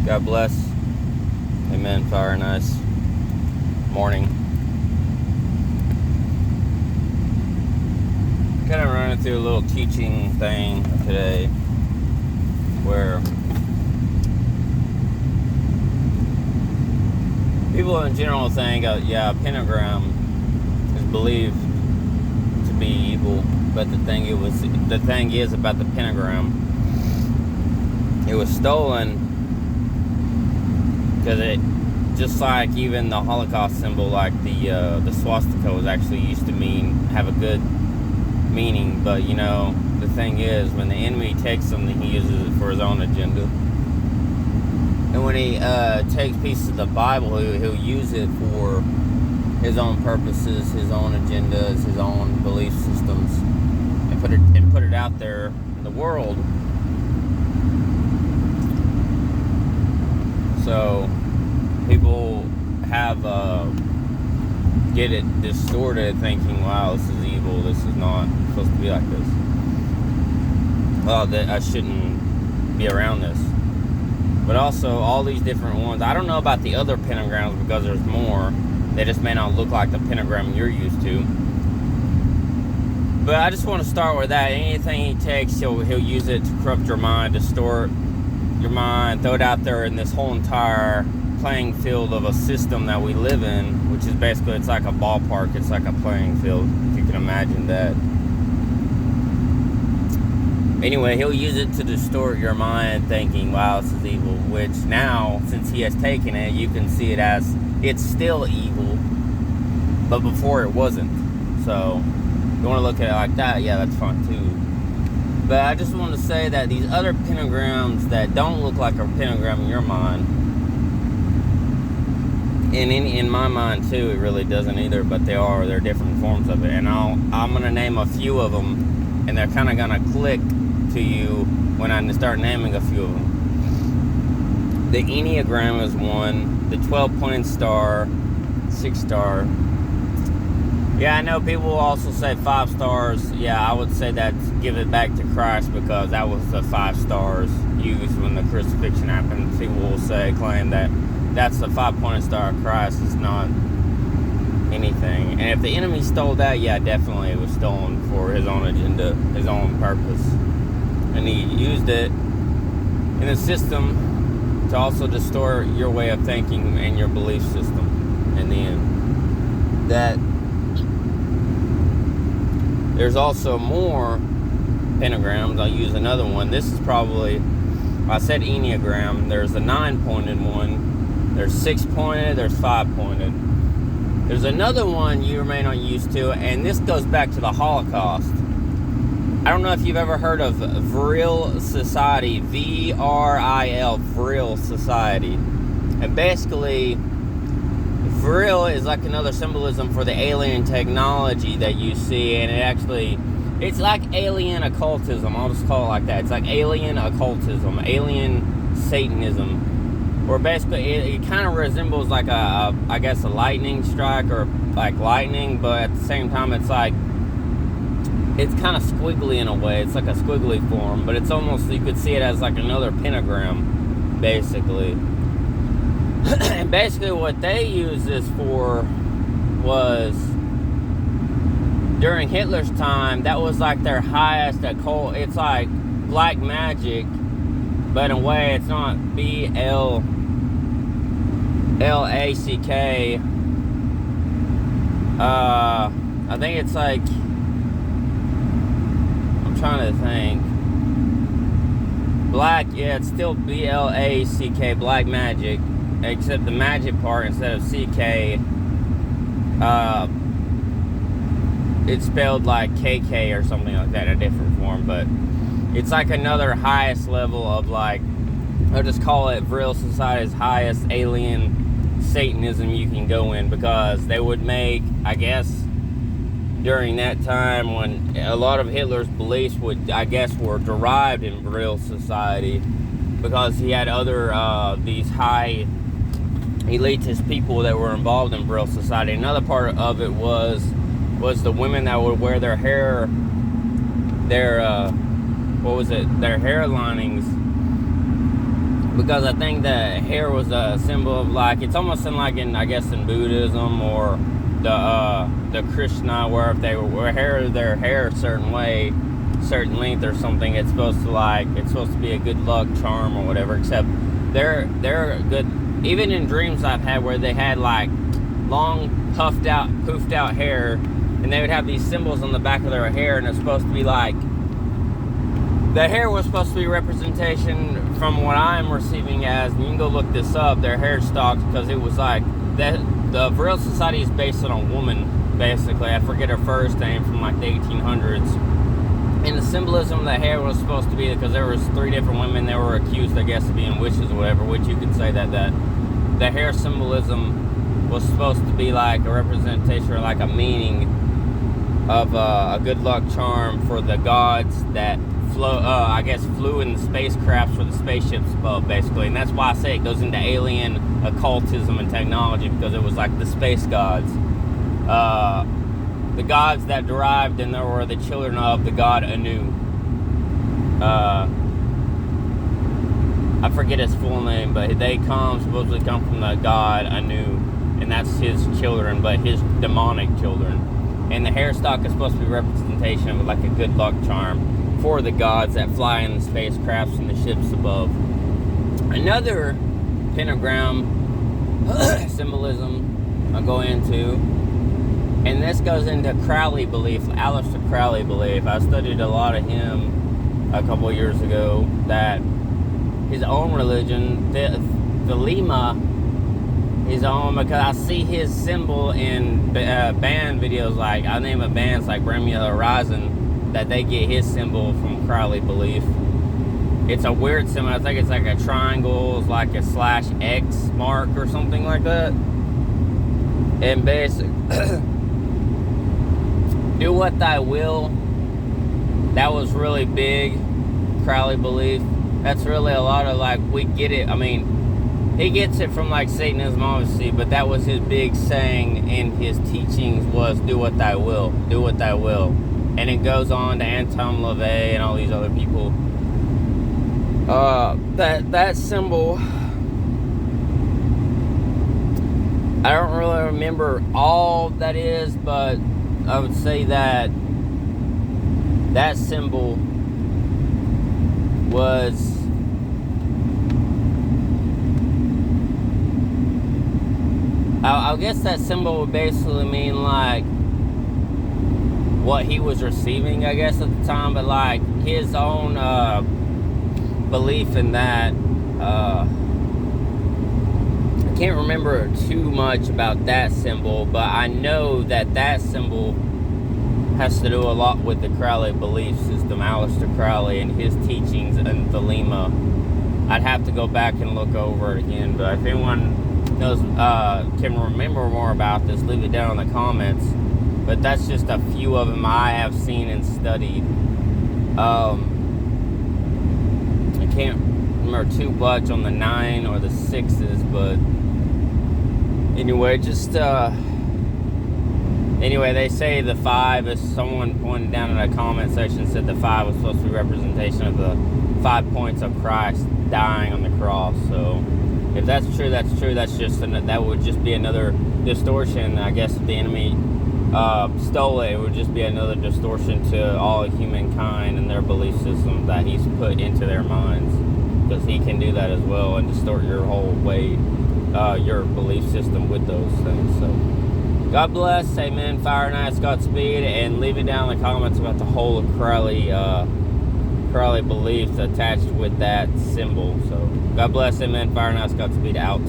God bless. Amen. Fire, nice morning. Kind of running through a little teaching thing today where people in general think, Pentagram is believed to be evil, but the thing is about the Pentagram, it was stolen because it, just like even the Holocaust symbol, like the swastika was actually used to have a good meaning, but the thing is, when the enemy takes something, he uses it for his own agenda. And when he takes pieces of the Bible, he'll use it for his own purposes, his own agendas, his own belief systems, and put it out there in the world. So people have get it distorted, thinking, wow, this is evil, this is not supposed to be like this. Well, that I shouldn't be around this. But also, all these different ones, I don't know about the other pentagrams because there's more. They just may not look like the pentagram you're used to. But I just want to start with that. Anything he takes, he'll use it to corrupt your mind, distort your mind, throw it out there in this whole entire playing field of a system that we live in, which is basically, it's like a ballpark, it's like a playing field, if you can imagine that. Anyway, he'll use it to distort your mind, thinking, wow, this is evil, which now, since he has taken it, you can see it as, it's still evil, but before it wasn't. So, if you want to look at it like that, yeah, that's fine too. But I just want to say that these other pentagrams that don't look like a pentagram in your mind, and in my mind too, it really doesn't either, but they're different forms of it. And I'm going to name a few of them, and they're kind of going to click to you when I start naming a few of them. The Enneagram is one, the 12-pointed star, 6-star. Yeah, I know people will also say 5 stars. Yeah, I would say that give it back to Christ, because that was the 5 stars used when the crucifixion happened. People will claim that that's the 5-pointed star of Christ. It's not anything. And if the enemy stole that, yeah, definitely it was stolen for his own agenda, his own purpose. And he used it in a system to also distort your way of thinking and your belief system in the end. That there's also more pentagrams. I'll use another one. This is probably, I said Enneagram. There's a 9-pointed one. There's 6-pointed. There's 5-pointed. There's another one you may not used to, and this goes back to the Holocaust. I don't know if you've ever heard of Vril Society, V-R-I-L, Vril Society. And basically, Vril is like another symbolism for the alien technology that you see, and it's like alien occultism. I'll just call it like that. It's like alien occultism, alien Satanism, where basically it kind of resembles like a lightning strike, or like lightning, but at the same time it's kind of squiggly in a way. It's like a squiggly form, but it's almost, you could see it as like another pentagram, basically. And basically what they used this for was, during Hitler's time, that was like their highest occult. It's like black magic, but in a way it's not B-L-A-C-K. I think it's like, I'm trying to think. Black, yeah, it's still B-L-A-C-K, black magic. Except the magic part, instead of CK, it's spelled like KK or something like that, a different form. But it's like another highest level of, like, I'll just call it Vril Society's highest alien Satanism you can go in, because they would make, I guess, during that time when a lot of Hitler's beliefs were derived in Vril Society, because he had other, these high elitist people that were involved in Vril Society. Another part of it was the women that would wear their hair, their hair linings because I think that hair was a symbol of like, it's almost in like in, I guess, in Buddhism or the Krishna, where if they wear their hair a certain way, certain length or something, it's supposed to be a good luck charm or whatever. Except they're good, even in dreams I've had where they had like long poofed out hair, and they would have these symbols on the back of their hair, and it's supposed to be like, the hair was supposed to be representation, from what I'm receiving as, and you can go look this up, their hair stalks, because it was like, that the Vril Society is based on a woman, basically. I forget her first name, from like the 1800s. And the symbolism of the hair was supposed to be, because there was 3 different women that were accused, I guess, of being witches or whatever, which you could say that the hair symbolism was supposed to be like a representation or like a meaning of a good luck charm for the gods that flew in the spacecrafts for the spaceships above, basically. And that's why I say it goes into alien occultism and technology, because it was like the space gods. The gods that derived and there were the children of the god Anu. I forget his full name, but they supposedly come from the god Anu, and that's his children, but his demonic children. And the hair stock is supposed to be a representation of like a good luck charm for the gods that fly in the spacecrafts and the ships above. Another pentagram symbolism I'll go into, and this goes into Crowley belief, Aleister Crowley belief. I studied a lot of him a couple of years ago, that his own religion, the Lima, his own, because I see his symbol in band videos, like, I name it bands like Bring Me the Horizon, that they get his symbol from Crowley belief. It's a weird symbol. I think it's like a triangle, it's like a /X mark or something like that. And basic, do what thy will. That was really big, Crowley belief. That's really a lot of like, we get it. I mean, he gets it from like Satanism, obviously, but that was his big saying in his teachings, was do what thy will, do what thy will. And it goes on to Anton LaVey and all these other people. That symbol, I don't really remember all that is, but I would say that that symbol was, I guess that symbol would basically mean like what he was receiving, I guess, at the time, but like his own belief in that. I can't remember too much about that symbol, but I know that symbol has to do a lot with the Crowley belief system, Aleister Crowley and his teachings and the Lima. I'd have to go back and look over it again, but if anyone knows, can remember more about this, leave it down in the comments. But that's just a few of them I have seen and studied. I can't remember too much on the 9 or the 6s, but anyway, anyway, they say the 5, if someone pointed down in a comment section, said the 5 was supposed to be a representation of the 5 points of Christ dying on the cross. So if that's true, that's true. That would just be another distortion, I guess, if the enemy stole it. It would just be another distortion to all of humankind and their belief system that he's put into their minds, because he can do that as well and distort your whole way, your belief system with those things. So God bless, amen, fire nights, Godspeed, and leave it down in the comments about the whole of Crowley beliefs attached with that symbol. So God bless, amen, fire nights, Godspeed, out.